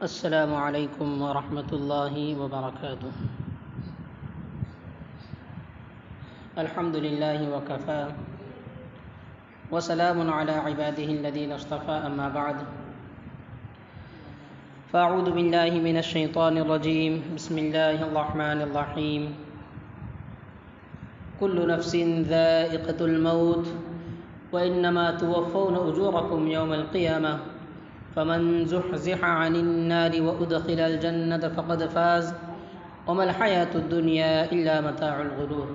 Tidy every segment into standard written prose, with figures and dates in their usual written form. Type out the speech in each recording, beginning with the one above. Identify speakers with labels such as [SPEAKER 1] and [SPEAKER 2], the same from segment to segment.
[SPEAKER 1] السلام علیکم ورحمۃ اللہ وبرکاتہ۔ الحمد للہ وکفی وسلام علی عبادہ الذین اصطفی، اما بعد فاعوذ باللہ من الشیطان الرجیم، بسم اللہ الرحمن الرحیم۔ کل نفس ذائقۃ الموت وانما توفون اجورکم یوم القیامہ فمن زحزح عن النار وادخل الجنة فقد فاز وما الحياة الدنيا إلا متاع الغرور۔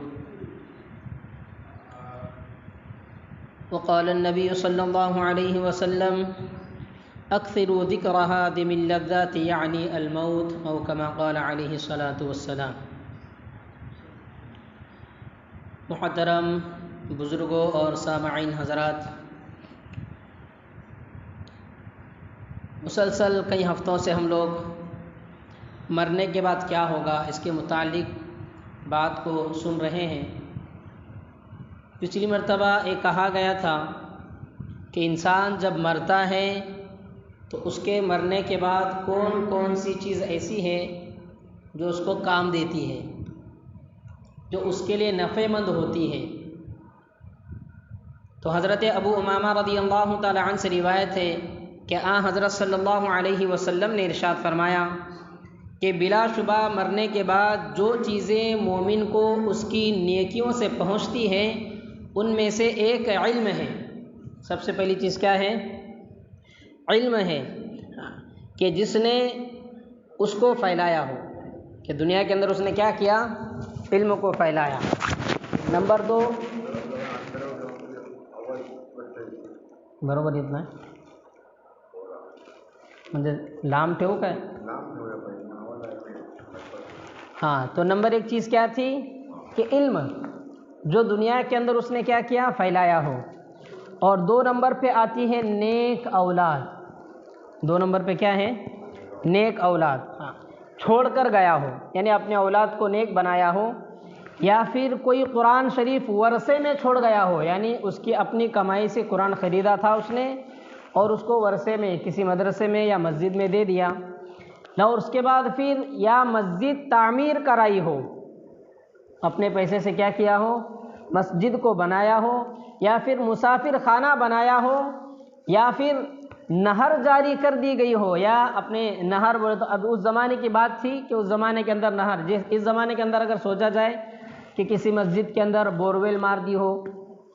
[SPEAKER 1] وقال النبي صلى الله عليه وسلم اكثروا ذكر هادم اللذات يعني الموت، او كما قال عليه الصلاة والسلام۔ محترم بزرگوں اور سامعین حضرات، مسلسل کئی ہفتوں سے ہم لوگ مرنے کے بعد کیا ہوگا اس کے متعلق بات کو سن رہے ہیں۔ پچھلی مرتبہ ایک کہا گیا تھا کہ انسان جب مرتا ہے تو اس کے مرنے کے بعد کون کون سی چیز ایسی ہے جو اس کو کام دیتی ہے، جو اس کے لیے نفع مند ہوتی ہے۔ تو حضرت ابو امامہ رضی اللہ تعالی عنہ سے روایت ہے کہ حضرت صلی اللہ علیہ وسلم نے ارشاد فرمایا کہ بلا شبہ مرنے کے بعد جو چیزیں مومن کو اس کی نیکیوں سے پہنچتی ہیں ان میں سے ایک علم ہے۔ سب سے پہلی چیز کیا ہے؟ علم ہے، کہ جس نے اس کو پھیلایا ہو، کہ دنیا کے اندر اس نے کیا کیا؟ علم کو پھیلایا۔ نمبر 2، برابر اتنا ہے مجھے لام ٹھیک ہے۔ ہاں، تو نمبر 1 چیز کیا تھی؟ کہ علم، جو دنیا کے اندر اس نے کیا کیا؟ پھیلایا ہو۔ اور 2 نمبر پہ آتی ہے نیک اولاد۔ 2 نمبر پہ کیا ہے؟ نیک اولاد۔ ہاں، چھوڑ کر گیا ہو، یعنی اپنے اولاد کو نیک بنایا ہو، یا پھر کوئی قرآن شریف ورثے میں چھوڑ گیا ہو، یعنی اس کی اپنی کمائی سے قرآن خریدا تھا اس نے اور اس کو ورثے میں کسی مدرسے میں یا مسجد میں دے دیا، اور اس کے بعد پھر یا مسجد تعمیر کرائی ہو، اپنے پیسے سے کیا کیا ہو؟ مسجد کو بنایا ہو، یا پھر مسافر خانہ بنایا ہو، یا پھر نہر جاری کر دی گئی ہو، یا اپنے نہر بولے تو اب اس زمانے کی بات تھی کہ اس زمانے کے اندر نہر، اس زمانے کے اندر اگر سوچا جائے کہ کسی مسجد کے اندر بورویل مار دی ہو،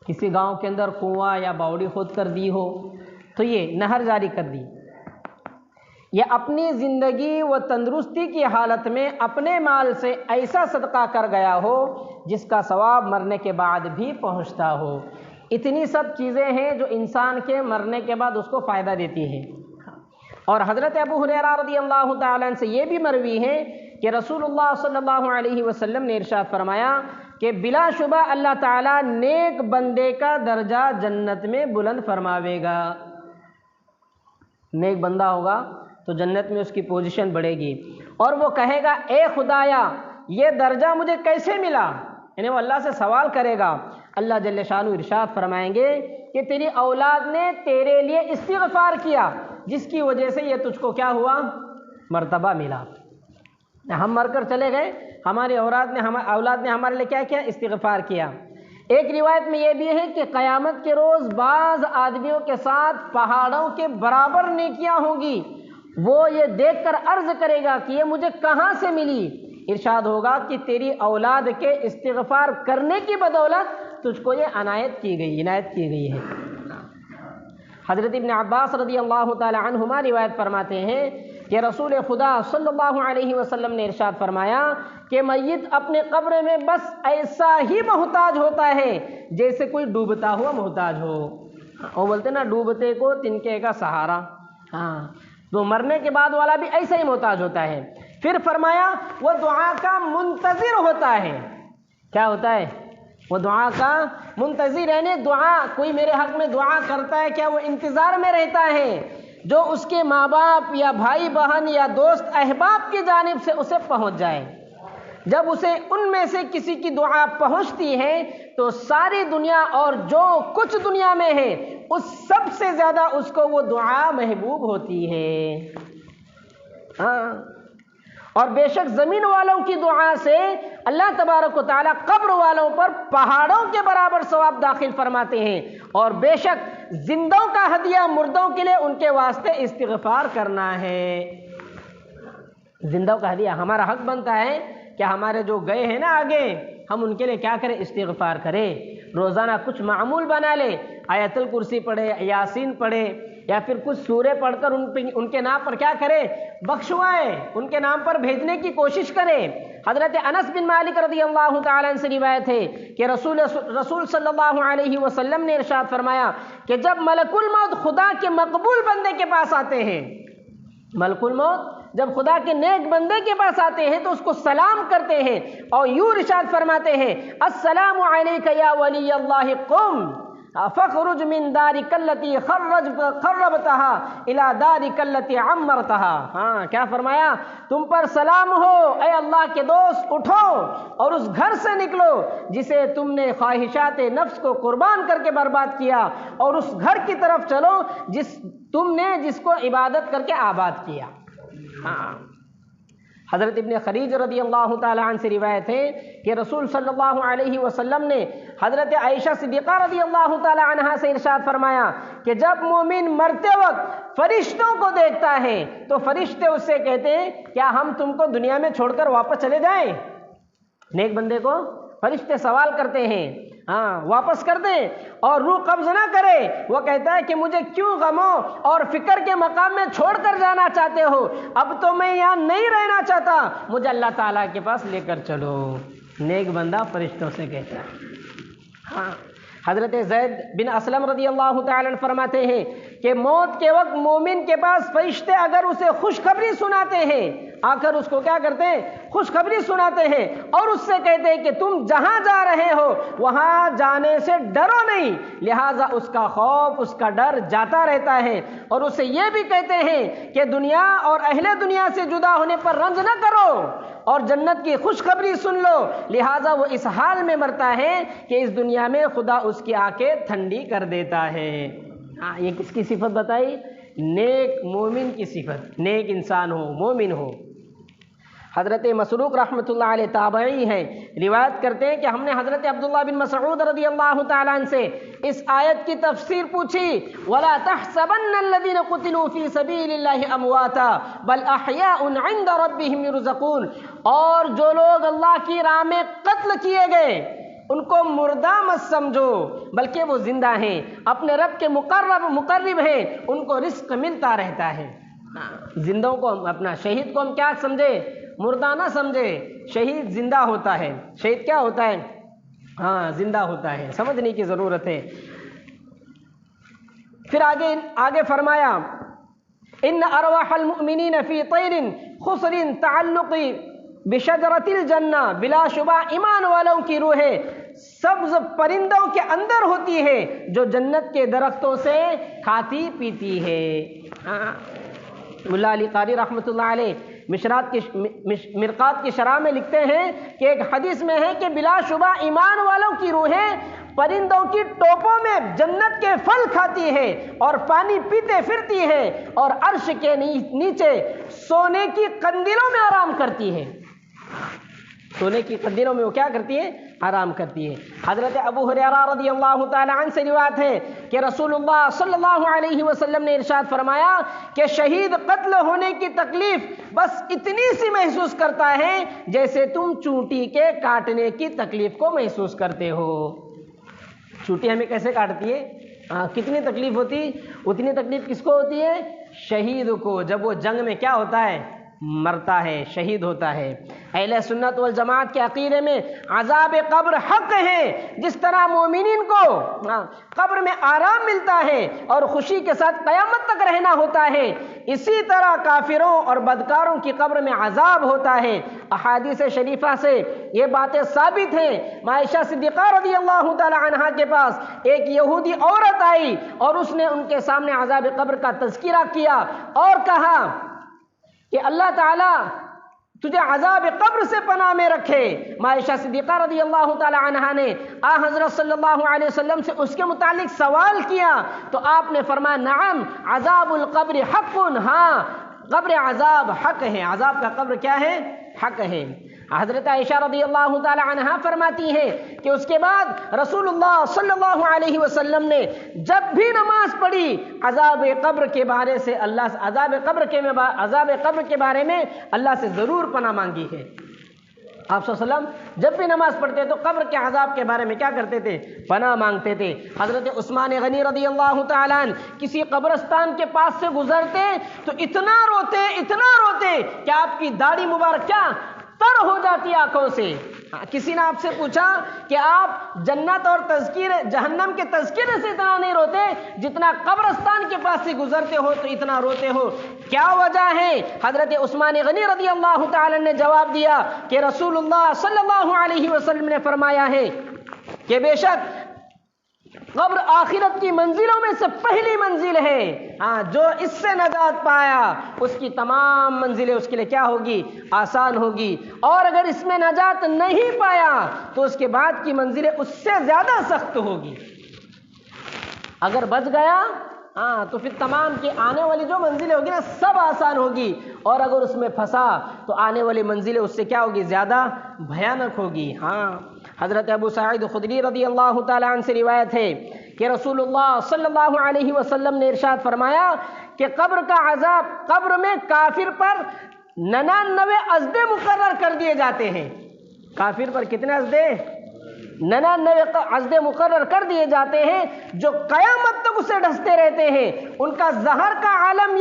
[SPEAKER 1] کسی گاؤں کے اندر کنواں یا باوڑی کھود کر دی ہو، تو یہ نہر جاری کر دی، یا اپنی زندگی و تندرستی کی حالت میں اپنے مال سے ایسا صدقہ کر گیا ہو جس کا ثواب مرنے کے بعد بھی پہنچتا ہو۔ اتنی سب چیزیں ہیں جو انسان کے مرنے کے بعد اس کو فائدہ دیتی ہیں۔ اور حضرت ابو ہریرہ رضی اللہ تعالیٰ عنہ سے یہ بھی مروی ہے کہ رسول اللہ صلی اللہ علیہ وسلم نے ارشاد فرمایا کہ بلا شبہ اللہ تعالیٰ نیک بندے کا درجہ جنت میں بلند فرماوے گا۔ نیک بندہ ہوگا تو جنت میں اس کی پوزیشن بڑھے گی، اور وہ کہے گا اے خدایا یہ درجہ مجھے کیسے ملا، یعنی وہ اللہ سے سوال کرے گا۔ اللہ جل شانہ ارشاد فرمائیں گے کہ تیری اولاد نے تیرے لیے استغفار کیا، جس کی وجہ سے یہ تجھ کو کیا ہوا؟ مرتبہ ملا۔ ہم مر کر چلے گئے، ہماری اولاد نے ہمارے لیے کیا کیا؟ استغفار کیا۔ ایک روایت میں یہ بھی ہے کہ قیامت کے روز بعض آدمیوں کے ساتھ پہاڑوں کے برابر نیکیاں ہوں گی، وہ یہ دیکھ کر عرض کرے گا کہ یہ مجھے کہاں سے ملی؟ ارشاد ہوگا کہ تیری اولاد کے استغفار کرنے کی بدولت تجھ کو یہ عنایت کی گئی ہے۔ حضرت ابن عباس رضی اللہ تعالی عنہما روایت فرماتے ہیں کہ رسول خدا صلی اللہ علیہ وسلم نے ارشاد فرمایا کہ میت اپنے قبر میں بس ایسا ہی محتاج ہوتا ہے جیسے کوئی ڈوبتا ہوا محتاج ہو۔ وہ بولتے نا ڈوبتے کو تنکے کا سہارا۔ ہاں، تو مرنے کے بعد والا بھی ایسا ہی محتاج ہوتا ہے۔ پھر فرمایا وہ دعا کا منتظر ہوتا ہے۔ کیا ہوتا ہے؟ وہ دعا کا منتظر، یعنی دعا کوئی میرے حق میں دعا کرتا ہے، کیا وہ انتظار میں رہتا ہے جو اس کے ماں باپ یا بھائی بہن یا دوست احباب کی جانب سے اسے پہنچ جائے۔ جب اسے ان میں سے کسی کی دعا پہنچتی ہے تو ساری دنیا اور جو کچھ دنیا میں ہے اس سب سے زیادہ اس کو وہ دعا محبوب ہوتی ہے۔ ہاں، اور بے شک زمین والوں کی دعا سے اللہ تبارک و تعالیٰ قبر والوں پر پہاڑوں کے برابر ثواب داخل فرماتے ہیں، اور بے شک زندوں کا ہدیہ مردوں کے لیے ان کے واسطے استغفار کرنا ہے۔ زندوں کا ہدیہ ہمارا حق بنتا ہے کہ ہمارے جو گئے ہیں نا آگے، ہم ان کے لیے کیا کریں؟ استغفار کریں، روزانہ کچھ معمول بنا لے، آیت الکرسی پڑھے، یاسین پڑھے، یا پھر کچھ سورے پڑھ کر ان کے نام پر کیا کرے؟ بخشوائے، ان کے نام پر بھیجنے کی کوشش کرے۔ حضرت انس بن مالک رضی اللہ تعالیٰ عنہ سے روایت ہے کہ رسول صلی اللہ علیہ وسلم نے ارشاد فرمایا کہ جب ملک الموت خدا کے مقبول بندے کے پاس آتے ہیں، ملک الموت جب خدا کے نیک بندے کے پاس آتے ہیں تو اس کو سلام کرتے ہیں اور یوں ارشاد فرماتے ہیں، السلام علیک یا ولی اللہ، قم فخرج من دارک التی خربتہا الی دارک التی عمرتہا۔ ہاں، کیا فرمایا؟ تم پر سلام ہو اے اللہ کے دوست، اٹھو اور اس گھر سے نکلو جسے تم نے خواہشات نفس کو قربان کر کے برباد کیا، اور اس گھر کی طرف چلو جس کو عبادت کر کے آباد کیا۔ ہاں، حضرت ابن خریج رضی اللہ تعالی عنہ سے روایت ہے کہ رسول صلی اللہ علیہ وسلم نے حضرت عائشہ صدیقہ رضی اللہ تعالی عنہا سے ارشاد فرمایا کہ جب مومن مرتے وقت فرشتوں کو دیکھتا ہے تو فرشتے اس سے کہتے ہیں، کیا ہم تم کو دنیا میں چھوڑ کر واپس چلے جائیں؟ نیک بندے کو فرشتے سوال کرتے ہیں، ہاں، واپس کر دیں اور روح قبض نہ کرے۔ وہ کہتا ہے کہ مجھے کیوں غموں اور فکر کے مقام میں چھوڑ کر جانا چاہتے ہو؟ اب تو میں یہاں نہیں رہنا چاہتا، مجھے اللہ تعالیٰ کے پاس لے کر چلو۔ نیک بندہ فرشتوں سے کہتا ہے۔ ہاں، حضرت زید بن اسلم رضی اللہ تعالیٰ عنہ فرماتے ہیں کہ موت کے وقت مومن کے پاس فرشتے اگر اسے خوشخبری سناتے ہیں، آ کر اس کو کیا کرتے ہیں؟ خوشخبری سناتے ہیں، اور اس سے کہتے ہیں کہ تم جہاں جا رہے ہو وہاں جانے سے ڈرو نہیں، لہٰذا اس کا خوف، اس کا ڈر جاتا رہتا ہے، اور اسے یہ بھی کہتے ہیں کہ دنیا اور اہل دنیا سے جدا ہونے پر رنج نہ کرو اور جنت کی خوشخبری سن لو، لہٰذا وہ اس حال میں مرتا ہے کہ اس دنیا میں خدا اس کی آنکھیں ٹھنڈی کر دیتا ہے۔ ہاں، یہ کس کی صفت بتائی؟ نیک مومن کی صفت، نیک انسان ہو، مومن ہو۔ حضرت مسروق رحمۃ اللہ علیہ تابعی ہیں، روایت کرتے ہیں کہ ہم نے حضرت عبداللہ بن مسعود رضی اللہ تعالیٰ عنہ سے اس آیت کی تفسیر پوچھی، وَلَا تَحْسَبَنَّ الَّذِينَ قُتِلُوا فِي سَبِيلِ اللَّهِ أَمْوَاتًا بَلْ أَحْيَاءٌ عِندَ رَبِّهِمْ يُرْزَقُونَ، اور جو لوگ اللہ کی راہ میں قتل کیے گئے ان کو مردہ مت سمجھو، بلکہ وہ زندہ ہیں، اپنے رب کے مقرب ہیں، ان کو رزق ملتا رہتا ہے۔ زندوں کو اپنا شہید کو ہم کیا سمجھے؟ مردہ نہ سمجھے، شہید زندہ ہوتا ہے۔ شہید کیا ہوتا ہے؟ ہاں، زندہ ہوتا ہے، سمجھنے کی ضرورت ہے۔ پھر آگے فرمایا، ان ارواح المؤمنین فی طیر خسر تعلق بشجرۃ الجنہ، بلا شبہ ایمان والوں کی روحیں سبز پرندوں کے اندر ہوتی ہے جو جنت کے درختوں سے کھاتی پیتی ہے۔ ملا علی قاری رحمۃ اللہ علیہ مرقات کی شرح میں لکھتے ہیں کہ ایک حدیث میں ہے کہ بلا شبہ ایمان والوں کی روحیں پرندوں کی ٹوپوں میں جنت کے پھل کھاتی ہے اور پانی پیتے پھرتی ہے اور عرش کے نیچے سونے کی قندیلوں میں آرام کرتی ہے۔ سونے کی قندیلوں میں وہ کیا کرتی ہے؟ آرام کرتی ہے۔ حضرت ابو ہریرہ رضی اللہ تعالی عنہ سے روایت ہے کہ رسول اللہ صلی اللہ علیہ وسلم نے ارشاد فرمایا کہ شہید قتل ہونے کی تکلیف بس اتنی سی محسوس کرتا ہے جیسے تم چونٹی کے کاٹنے کی تکلیف کو محسوس کرتے ہو۔ چونٹی ہمیں کیسے کاٹتی ہے؟ کتنی تکلیف ہوتی؟ اتنی تکلیف کس کو ہوتی ہے؟ شہید کو، جب وہ جنگ میں کیا ہوتا ہے؟ مرتا ہے، شہید ہوتا ہے۔ اہل سنت والجماعت کے عقیدے میں عذاب قبر حق ہے، جس طرح مومنین کو قبر میں آرام ملتا ہے اور خوشی کے ساتھ قیامت تک رہنا ہوتا ہے، اسی طرح کافروں اور بدکاروں کی قبر میں عذاب ہوتا ہے۔ احادیث شریفہ سے یہ باتیں ثابت ہیں۔ عائشہ صدیقہ رضی اللہ تعالی عنہا کے پاس ایک یہودی عورت آئی اور اس نے ان کے سامنے عذاب قبر کا تذکرہ کیا اور کہا کہ اللہ تعالیٰ تجھے عذاب قبر سے پناہ میں رکھے۔ عائشہ صدیقہ رضی اللہ تعالی عنہا نے حضرت صلی اللہ علیہ وسلم سے اس کے متعلق سوال کیا تو آپ نے فرمایا، نعم عذاب القبر حق، ہاں قبر عذاب حق ہے، عذاب کا قبر کیا ہے؟ حق ہے۔ حضرت عائشہ رضی اللہ تعالی عنہا فرماتی ہیں کہ اس کے بعد رسول اللہ صلی اللہ علیہ وسلم نے جب بھی نماز پڑھی عذاب قبر کے بارے سے عذاب قبر کے بارے میں اللہ سے ضرور پناہ مانگی ہے۔ آپ صلی اللہ علیہ وسلم جب بھی نماز پڑھتے تو قبر کے عذاب کے بارے میں کیا کرتے تھے؟ پناہ مانگتے تھے۔ حضرت عثمان غنی رضی اللہ تعالیٰ عنہ کسی قبرستان کے پاس سے گزرتے تو اتنا روتے کہ آپ کی داڑھی مبارک کیا تر ہو جاتی آنکھوں سے۔ کسی نے آپ سے پوچھا کہ آپ جنت اور جہنم کے تذکرے سے اتنا نہیں روتے جتنا قبرستان کے پاس سے گزرتے ہو تو اتنا روتے ہو، کیا وجہ ہے؟ حضرت عثمان غنی رضی اللہ تعالی نے جواب دیا کہ رسول اللہ صلی اللہ علیہ وسلم نے فرمایا ہے کہ بے شک قبر آخرت کی منزلوں میں سے پہلی منزل ہے، جو اس سے نجات پایا اس کی تمام منزلیں اس کے لیے کیا ہوگی؟ آسان ہوگی، اور اگر اس میں نجات نہیں پایا تو اس کے بعد کی منزلیں اس سے زیادہ سخت ہوگی۔ اگر بچ گیا تو پھر تمام کی آنے والی جو منزلیں ہوگی نا سب آسان ہوگی، اور اگر اس میں پھنسا تو آنے والی منزلیں اس سے کیا ہوگی؟ زیادہ بھیانک ہوگی۔ حضرت ابو سعید خدری رضی اللہ تعالیٰ عنہ سے روایت ہے کہ رسول اللہ صلی اللہ علیہ وسلم نے ارشاد فرمایا کہ قبر کا عذاب، قبر میں کافر پر 99 عزدے مقرر کر دیے جاتے ہیں۔ کافر پر کتنے عزدے؟ 99 عزدے مقرر کر دیے جاتے ہیں جو قیامت تک اسے ڈھستے رہتے ہیں۔ ان کا زہر کا عالم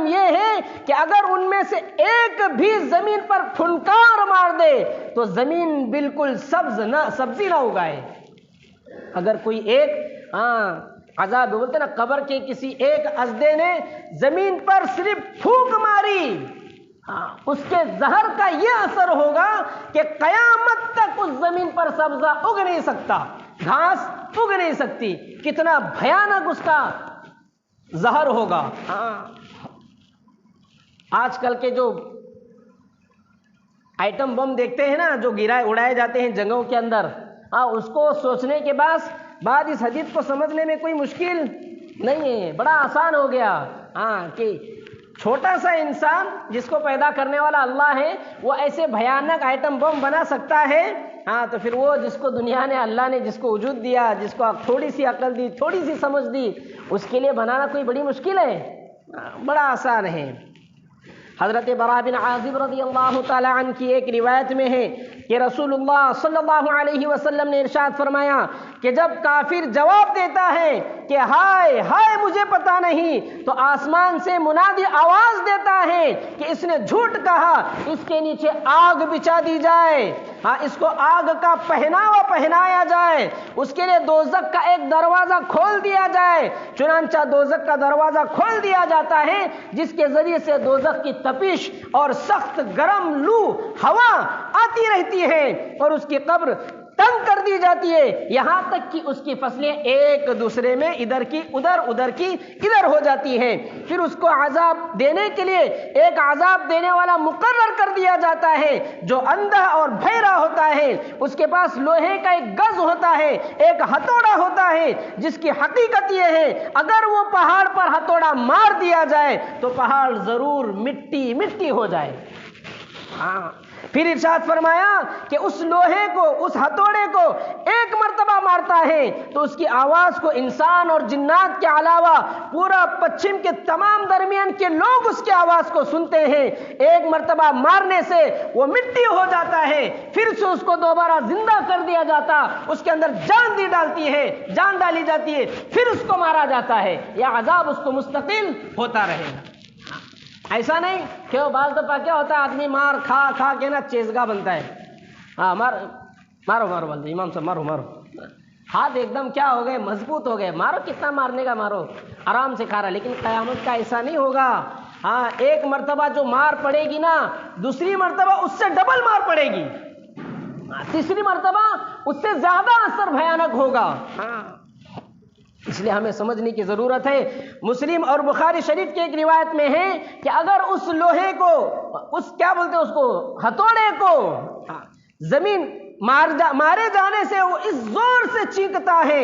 [SPEAKER 1] یہ ہے کہ اگر ان میں سے ایک بھی زمین پر پھنکار مار دے تو زمین بالکل سبزی نہ اگائے۔ اگر کوئی ایک عذاب بولتے نا قبر کے کسی ایک عزدے نے زمین پر صرف پھونک ماری، اس کے زہر کا یہ اثر ہوگا کہ قیامت تک اس زمین پر سبزہ اگ نہیں سکتا، گھاس اگ نہیں سکتی۔ کتنا بھیانک اس کا زہر ہوگا۔ آج کل کے جو آئٹم بم دیکھتے ہیں نا، جو اڑائے جاتے ہیں جنگوں کے اندر، اس کو سوچنے کے بعد اس حدیث کو سمجھنے میں کوئی مشکل نہیں ہے، بڑا آسان ہو گیا کہ چھوٹا سا انسان جس کو پیدا کرنے والا اللہ ہے وہ ایسے بھیانک آئٹم بم بنا سکتا ہے، تو پھر وہ جس کو دنیا نے، اللہ نے جس کو وجود دیا، جس کو تھوڑی سی عقل دی، تھوڑی سی سمجھ دی، اس کے لیے بنانا کوئی بڑی مشکل ہے؟ بڑا آسان ہے۔ حضرت براء بن عازب رضی اللہ تعالی عنہ کی ایک روایت میں ہے کہ رسول اللہ صلی اللہ علیہ وسلم نے ارشاد فرمایا کہ جب کافر جواب دیتا ہے کہ ہائے ہائے مجھے پتا نہیں، تو آسمان سے منادی آواز دیتا ہے کہ اس نے جھوٹ کہا، اس کے نیچے آگ بچھا دی جائے، اس کو آگ کا پہناوا پہنایا جائے، اس کے لیے دوزخ کا ایک دروازہ کھول دیا جائے۔ چنانچہ دوزخ کا دروازہ کھول دیا جاتا ہے جس کے ذریعے سے دوزخ کی تپش اور سخت گرم لو ہوا آتی رہتی ہے اور اس کی قبر تنگ کر دی جاتی ہے، یہاں تک کہ اس کی فصلیں ایک دوسرے میں ادھر کی ادھر، ادھر کی ادھر ہو جاتی ہیں۔ پھر اس کو عذاب دینے کے لیے ایک عذاب دینے والا مقرر کر دیا جاتا ہے جو اندھا اور بہرا ہوتا ہے، اس کے پاس لوہے کا ایک گز ہوتا ہے، ایک ہتھوڑا ہوتا ہے، جس کی حقیقت یہ ہے اگر وہ پہاڑ پر ہتھوڑا مار دیا جائے تو پہاڑ ضرور مٹی مٹی ہو جائے۔ پھر ارشاد فرمایا کہ اس لوہے کو، اس ہتھوڑے کو ایک مرتبہ مارتا ہے تو اس کی آواز کو انسان اور جنات کے علاوہ پورا پچھم کے تمام درمیان کے لوگ اس کی آواز کو سنتے ہیں۔ ایک مرتبہ مارنے سے وہ مٹی ہو جاتا ہے، پھر سے اس کو دوبارہ زندہ کر دیا جاتا، اس کے اندر جان ڈالی جاتی ہے، پھر اس کو مارا جاتا ہے۔ یہ عذاب اس کو مستقل ہوتا رہے گا۔ ایسا نہیں کہ وہ بعض دفعہ کیا ہوتا ہے آدمی مار کھا کے نا چیزگا بنتا ہے، مارو بولتے امام صاحب، مارو، ہاتھ ایک دم کیا ہو گئے، مضبوط ہو گئے، مارو کتنا مارنے کا مارو، آرام سے کھا رہا۔ لیکن قیامت کا ایسا نہیں ہوگا۔ ایک مرتبہ جو مار پڑے گی نا، دوسری مرتبہ اس سے ڈبل مار پڑے گی، تیسری مرتبہ اس سے زیادہ اثر بھیانک ہوگا۔ اس لیے ہمیں سمجھنے کی ضرورت ہے۔ مسلم اور بخاری شریف کی ایک روایت میں ہے کہ اگر اس لوہے کو، اس کو ہتھوڑے کو زمین مارے جانے سے وہ اس زور سے چیختا ہے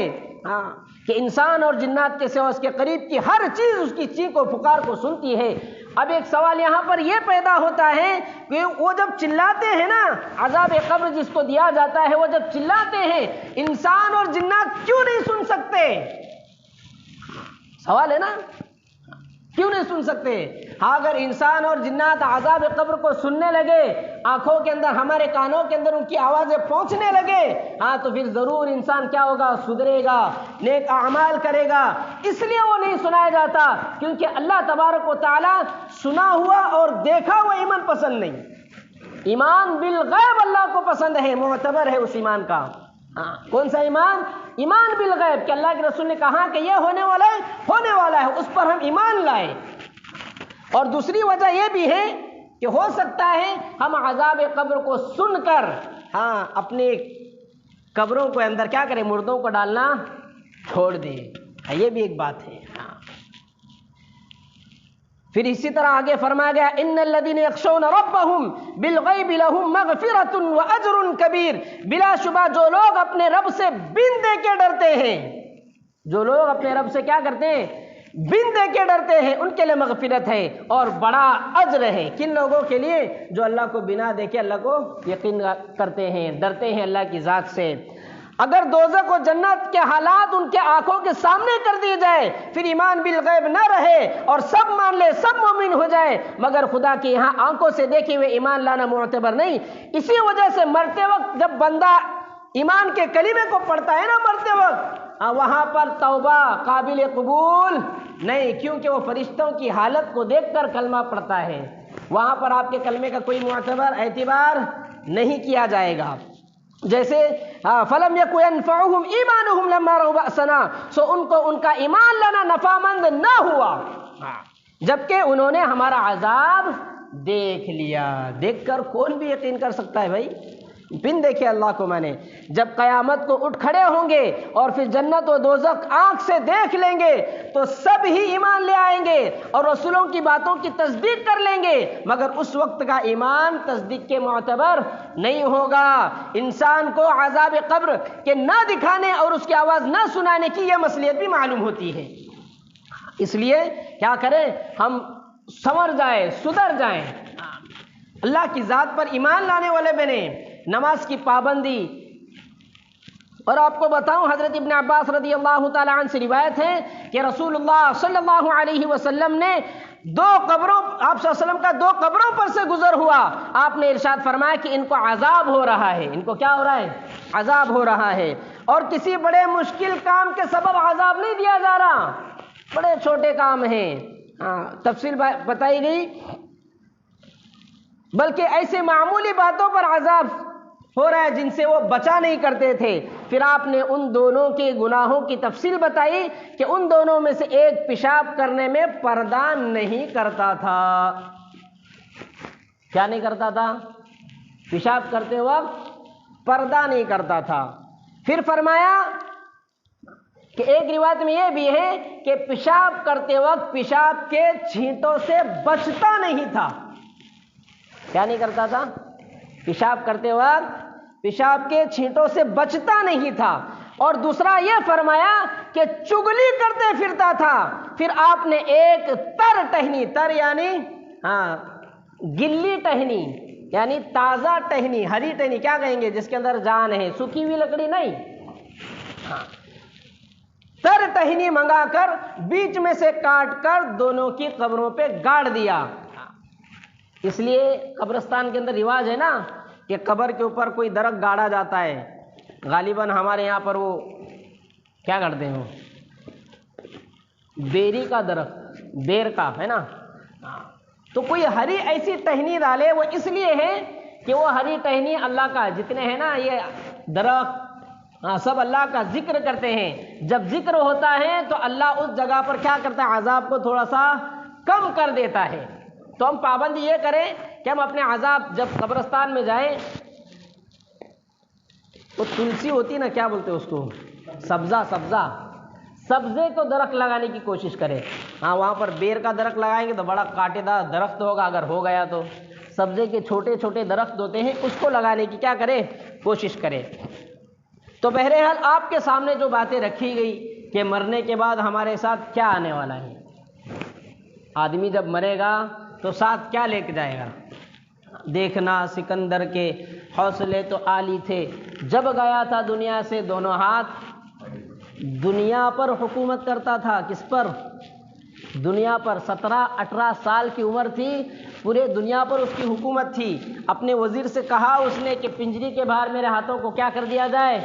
[SPEAKER 1] کہ انسان اور جنات کے سوا اس کے قریب کی ہر چیز اس کی چیخ و پکار کو سنتی ہے۔ اب ایک سوال یہاں پر یہ پیدا ہوتا ہے کہ وہ جب چلاتے ہیں نا، عذاب قبر جس کو دیا جاتا ہے، وہ جب چلاتے ہیں، انسان اور جنات کیوں نہیں سن سکتے؟ سوال ہے نا، کیوں نہیں سن سکتے؟ ہاں اگر انسان اور جنات عذاب قبر کو سننے لگے، آنکھوں کے اندر، ہمارے کانوں کے اندر ان کی آوازیں پہنچنے لگے، ہاں تو پھر ضرور انسان کیا ہوگا؟ سدھرے گا، نیک اعمال کرے گا۔ اس لیے وہ نہیں سنایا جاتا کیونکہ اللہ تبارک و تعالی سنا ہوا اور دیکھا ہوا ایمان پسند نہیں۔ ایمان بالغیب اللہ کو پسند ہے، معتبر ہے اس ایمان کا۔ کون سا ایمان؟ ایمان بالغیب، کہ اللہ کے رسول نے کہا کہ یہ ہونے والا ہے، اس پر ہم ایمان لائے۔ اور دوسری وجہ یہ بھی ہے کہ ہو سکتا ہے ہم عذاب قبر کو سن کر اپنے قبروں کو اندر کیا کریں؟ مردوں کو ڈالنا چھوڑ دیں، یہ بھی ایک بات ہے۔ پھر اسی طرح آگے فرمایا گیا ان الذين يخشون ربهم بالغیب لهم مغفرۃ واجر کبیر، بلا شبہ جو لوگ اپنے رب سے بن دے کے ڈرتے ہیں، جو لوگ اپنے رب سے کیا کرتے ہیں؟ بن دے کے ڈرتے ہیں، ان کے لیے مغفرت ہے اور بڑا اجر ہے۔ کن لوگوں کے لیے؟ جو اللہ کو بنا دیکھے اللہ کو یقین کرتے ہیں، ڈرتے ہیں اللہ کی ذات سے۔ اگر دوزخ و جنت کے حالات ان کے آنکھوں کے سامنے کر دیے جائے، پھر ایمان بالغیب نہ رہے اور سب مان لے، سب مومن ہو جائے، مگر خدا کے یہاں آنکھوں سے دیکھے ہوئے ایمان لانا معتبر نہیں۔ اسی وجہ سے مرتے وقت جب بندہ ایمان کے کلمے کو پڑھتا ہے نا، مرتے وقت وہاں پر توبہ قابل قبول نہیں، کیونکہ وہ فرشتوں کی حالت کو دیکھ کر کلمہ پڑھتا ہے، وہاں پر آپ کے کلمے کا کوئی معتبر اعتبار نہیں کیا جائے گا۔ جیسے فلم یکن ينفعهم ایمانهم لما رأوا بأسنا، سو ان کو ان کا ایمان لانا نفع مند نہ ہوا جبکہ انہوں نے ہمارا عذاب دیکھ لیا۔ دیکھ کر کون بھی یقین کر سکتا ہے بھائی؟ بن دیکھے اللہ کو میں نے۔ جب قیامت کو اٹھ کھڑے ہوں گے اور پھر جنت و دوزخ آنکھ سے دیکھ لیں گے تو سب ہی ایمان لے آئیں گے اور رسولوں کی باتوں کی تصدیق کر لیں گے، مگر اس وقت کا ایمان تصدیق کے معتبر نہیں ہوگا۔ انسان کو عذاب قبر کے نہ دکھانے اور اس کی آواز نہ سنانے کی یہ مصلحت بھی معلوم ہوتی ہے۔ اس لیے کیا کریں؟ ہم سنور جائیں، سدھر جائیں، اللہ کی ذات پر ایمان لانے والے بنے، نماز کی پابندی۔ اور آپ کو بتاؤں، حضرت ابن عباس رضی اللہ تعالی عنہ سے روایت ہے کہ رسول اللہ صلی اللہ علیہ وسلم نے آپ صلی اللہ علیہ وسلم کا 2 قبروں پر سے گزر ہوا، آپ نے ارشاد فرمایا کہ ان کو عذاب ہو رہا ہے۔ ان کو کیا ہو رہا ہے؟ عذاب ہو رہا ہے۔ اور کسی بڑے مشکل کام کے سبب عذاب نہیں دیا جا رہا، بڑے چھوٹے کام ہیں، تفصیل بتائی گئی، بلکہ ایسے معمولی باتوں پر عذاب ہو رہا ہے جن سے وہ بچا نہیں کرتے تھے۔ پھر آپ نے ان دونوں کے گناہوں کی تفصیل بتائی کہ ان دونوں میں سے ایک پیشاب کرنے میں پردہ نہیں کرتا تھا۔ کیا نہیں کرتا تھا؟ پیشاب کرتے وقت پردہ نہیں کرتا تھا۔ پھر فرمایا کہ ایک روایت میں یہ بھی ہے کہ پیشاب کرتے وقت پیشاب کے چھینٹوں سے بچتا نہیں تھا۔ کیا نہیں کرتا تھا؟ پیشاب کرتے وقت پیشاب کے چھینٹوں سے بچتا نہیں تھا۔ اور دوسرا یہ فرمایا کہ چگلی کرتے پھرتا تھا۔ پھر آپ نے ایک تر ٹہنی، تر یعنی گلی ٹہنی، یعنی تازہ ٹہنی، ہری ٹہنی کیا کہیں گے، جس کے اندر جان ہے، سوکھی ہوئی لکڑی نہیں، تر ٹہنی منگا کر بیچ میں سے کاٹ کر دونوں کی قبروں پہ گاڑ دیا۔ اس لیے قبرستان کے اندر رواج ہے نا کہ قبر کے اوپر کوئی درخت گاڑا جاتا ہے، غالباً ہمارے یہاں پر وہ کیا کرتے ہیں، بیری کا درخت، بیر کا ہے نا، تو کوئی ہری ایسی ٹہنی ڈالے، وہ اس لیے ہے کہ وہ ہری ٹہنی اللہ کا جتنے ہیں نا یہ درخت سب اللہ کا ذکر کرتے ہیں۔ جب ذکر ہوتا ہے تو اللہ اس جگہ پر کیا کرتا ہے، عذاب کو تھوڑا سا کم کر دیتا ہے۔ تو ہم پابندی یہ کریں کہ ہم اپنے عذاب جب قبرستان میں جائیں، وہ تلسی ہوتی نا، کیا بولتے اس کو، سبزے کو درخت لگانے کی کوشش کریں۔ وہاں پر بیر کا درخت لگائیں گے تو بڑا کانٹے دار درخت ہوگا، اگر ہو گیا تو سبزے کے چھوٹے چھوٹے درخت ہوتے ہیں، اس کو لگانے کی کیا کریں، کوشش کریں۔ تو بہرحال آپ کے سامنے جو باتیں رکھی گئی کہ مرنے کے بعد ہمارے ساتھ کیا آنے والا ہے. آدمی جب مرے گا تو ساتھ کیا لے کے جائے گا. دیکھنا سکندر کے حوصلے تو عالی تھے، جب گیا تھا دنیا سے دونوں ہاتھ دنیا پر حکومت کرتا تھا. کس پر؟ دنیا پر. 17-18 سال کی عمر تھی، پورے دنیا پر اس کی حکومت تھی. اپنے وزیر سے کہا اس نے کہ پنجری کے باہر میرے ہاتھوں کو کیا کر دیا جائے،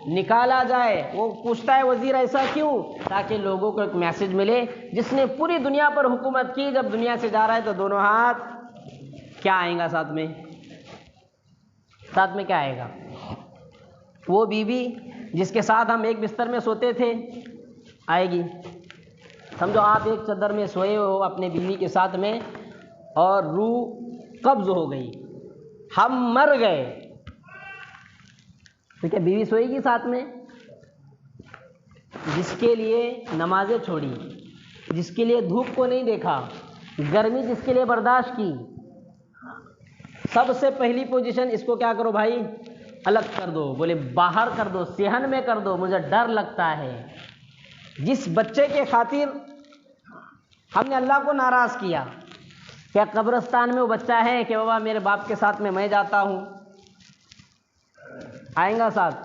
[SPEAKER 1] نکالا جائے. وہ پوچھتا ہے وزیر ایسا کیوں؟ تاکہ لوگوں کو ایک میسج ملے جس نے پوری دنیا پر حکومت کی جب دنیا سے جا رہا ہے تو دونوں ہاتھ کیا آئیں گا ساتھ میں؟ ساتھ میں کیا آئے گا؟ وہ بیوی جس کے ساتھ ہم ایک بستر میں سوتے تھے آئے گی. سمجھو آپ ایک چادر میں سوئے ہو اپنے بیوی کے ساتھ میں اور روح قبض ہو گئی، ہم مر گئے، تو کیا بیوی سوئے گی ساتھ میں؟ جس کے لیے نمازیں چھوڑی، جس کے لیے دھوپ کو نہیں دیکھا، گرمی جس کے لیے برداشت کی، سب سے پہلی پوزیشن اس کو کیا کرو بھائی، الگ کر دو. بولے باہر کر دو، صحن میں کر دو، مجھے ڈر لگتا ہے. جس بچے کے خاطر ہم نے اللہ کو ناراض کیا، کیا قبرستان میں وہ بچہ ہے کہ بابا میرے باپ کے ساتھ میں جاتا ہوں؟ آئیں گا ساتھ؟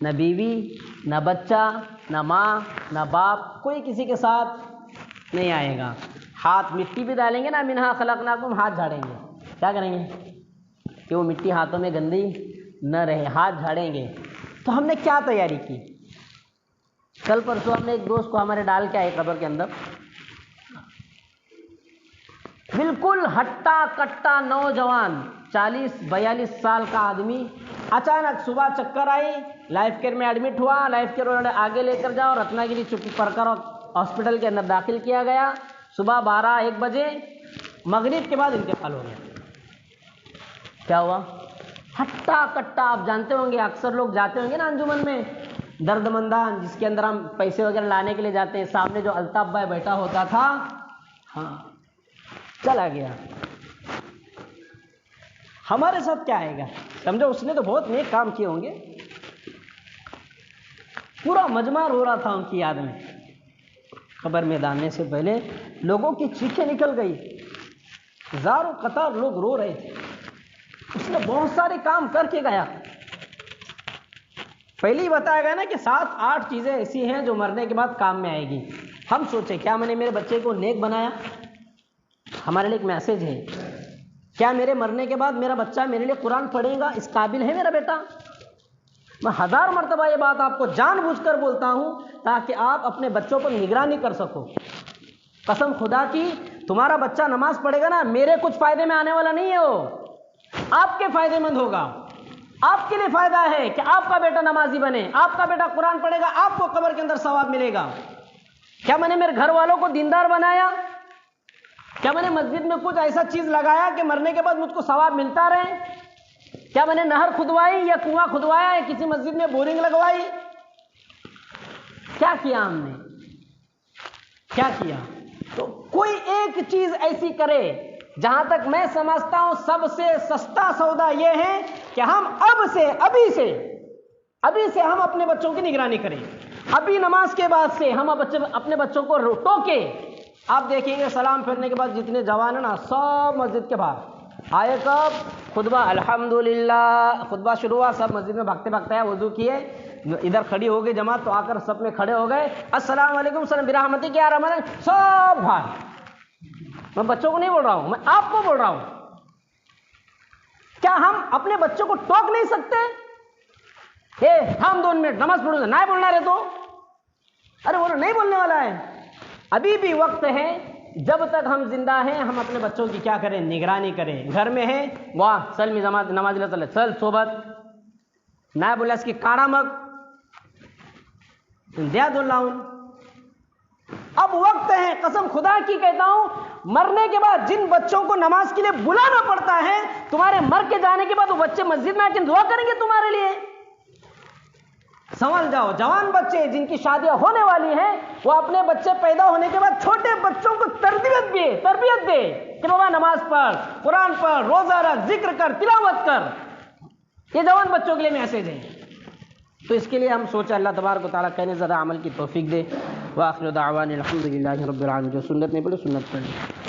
[SPEAKER 1] نہ بیوی، نہ بچہ، نہ ماں، نہ باپ، کوئی کسی کے ساتھ نہیں آئے گا. ہاتھ مٹی بھی ڈالیں گے نا، منہا خلقناکم، ہاتھ جھاڑیں گے. کیا کریں گے کہ وہ مٹی ہاتھوں میں گندی نہ رہے، ہاتھ جھاڑیں گے. تو ہم نے کیا تیاری کی؟ کل پرسوں ہم نے ایک دوست کو ہمارے ڈال کے آئے قبر کے اندر، بالکل ہٹا کٹا نوجوان، 40-42 سال کا آدمی. اچانک صبح چکر آئی، لائف کیئر میں ایڈمٹ ہوا، لائف کیئر انہوں نے آگے لے کر جاؤ، رتنا گیری چپی پڑھ کر ہاسپٹل کے اندر داخل کیا گیا. صبح 12-1 بجے مغرب کے بعد انتقال ہو گیا. کیا ہوا؟ ہٹا کٹا. آپ جانتے ہوں گے اکثر لوگ جاتے ہوں گے نا انجمن میں، درد مندان جس کے اندر ہم پیسے وغیرہ لانے کے لیے جاتے ہیں، سامنے جو الطاف بھائی بیٹھا ہوتا تھا، ہاں چلا گیا. ہمارے ساتھ کیا آئے گا؟ سمجھو اس نے تو بہت نیک کام کیے ہوں گے. پورا مجمع رو رہا تھا ان کی یاد میں. قبر میں ڈالنے سے پہلے لوگوں کی چیخیں نکل گئی، ہزاروں قطار لوگ رو رہے تھے. اس نے بہت سارے کام کر کے گیا. پہلے ہی بتایا گیا نا کہ 7-8 چیزیں ایسی ہیں جو مرنے کے بعد کام میں آئے گی. ہم سوچے کیا میں نے میرے بچے کو نیک بنایا؟ ہمارے لیے ایک میسج ہے. کیا میرے مرنے کے بعد میرا بچہ میرے لیے قرآن پڑھے گا؟ اس قابل ہے میرا بیٹا؟ میں 1000 مرتبہ یہ بات آپ کو جان بوجھ کر بولتا ہوں تاکہ آپ اپنے بچوں پر نگرانی کر سکو. قسم خدا کی تمہارا بچہ نماز پڑھے گا نا، میرے کچھ فائدے میں آنے والا نہیں ہے، وہ آپ کے فائدے مند ہوگا. آپ کے لیے فائدہ ہے کہ آپ کا بیٹا نمازی بنے، آپ کا بیٹا قرآن پڑھے گا، آپ کو قبر کے اندر ثواب ملے گا. کیا میں نے میرے گھر والوں کو دیندار بنایا؟ کیا میں نے مسجد میں کچھ ایسا چیز لگایا کہ مرنے کے بعد مجھ کو ثواب ملتا رہے؟ کیا میں نے نہر کھدوائی یا کنواں کھدوایا یا کسی مسجد میں بورنگ لگوائی؟ کیا کیا ہم نے؟ کیا کیا؟ تو کوئی ایک چیز ایسی کرے. جہاں تک میں سمجھتا ہوں سب سے سستا سودا یہ ہے کہ ہم ابھی سے ہم اپنے بچوں کی نگرانی کریں. ابھی نماز کے بعد سے ہم اپنے بچوں کو ٹوکیں. آپ دیکھیں گے سلام پھیرنے کے بعد جتنے جوان ہیں نا سب مسجد کے باہر آئے. کب خطبہ الحمدللہ خطبہ شروع ہوا، سب مسجد میں بھاگتے بھاگتے آئے، وضو کیے، ادھر کھڑی ہو گئی جماعت تو آ کر سب میں کھڑے ہو گئے، السلام علیکم سلام برحمتی کیا رحمت، سب بھاگ. میں بچوں کو نہیں بول رہا ہوں، میں آپ کو بول رہا ہوں. کیا ہم اپنے بچوں کو ٹوک نہیں سکتے؟ ہم 2 منٹ نماز پڑھو، نہیں بولنا رہے تو ارے وہ نہیں بولنے والا ہے. ابھی بھی وقت ہے، جب تک ہم زندہ ہیں ہم اپنے بچوں کی کیا کریں؟ نگرانی کریں. گھر میں ہے واہ سل میں نماز چل صحبت نہ بولا اس کی کاڑا مگ دیا دلاؤں. اب وقت ہے، قسم خدا کی کہتا ہوں، مرنے کے بعد جن بچوں کو نماز کے لیے بلانا پڑتا ہے، تمہارے مر کے جانے کے بعد وہ بچے مسجد میں آ کے دعا کریں گے تمہارے لیے. سمجھ جاؤ، جوان بچے جن کی شادیاں ہونے والی ہیں وہ اپنے بچے پیدا ہونے کے بعد چھوٹے بچوں کو تربیت دے کہ بابا نماز پڑھ، قرآن پڑھ، روزہ رکھ، ذکر کر، تلاوت کر. یہ جوان بچوں کے لیے میسج ہے. تو اس کے لیے ہم سوچیں اللہ تبارک و تعالیٰ کہنے زیادہ عمل کی توفیق دے۔ وآخر دعوانا الحمدللہ رب العالمین۔ جو سنت نہیں پڑھی سنت پڑھ لیں۔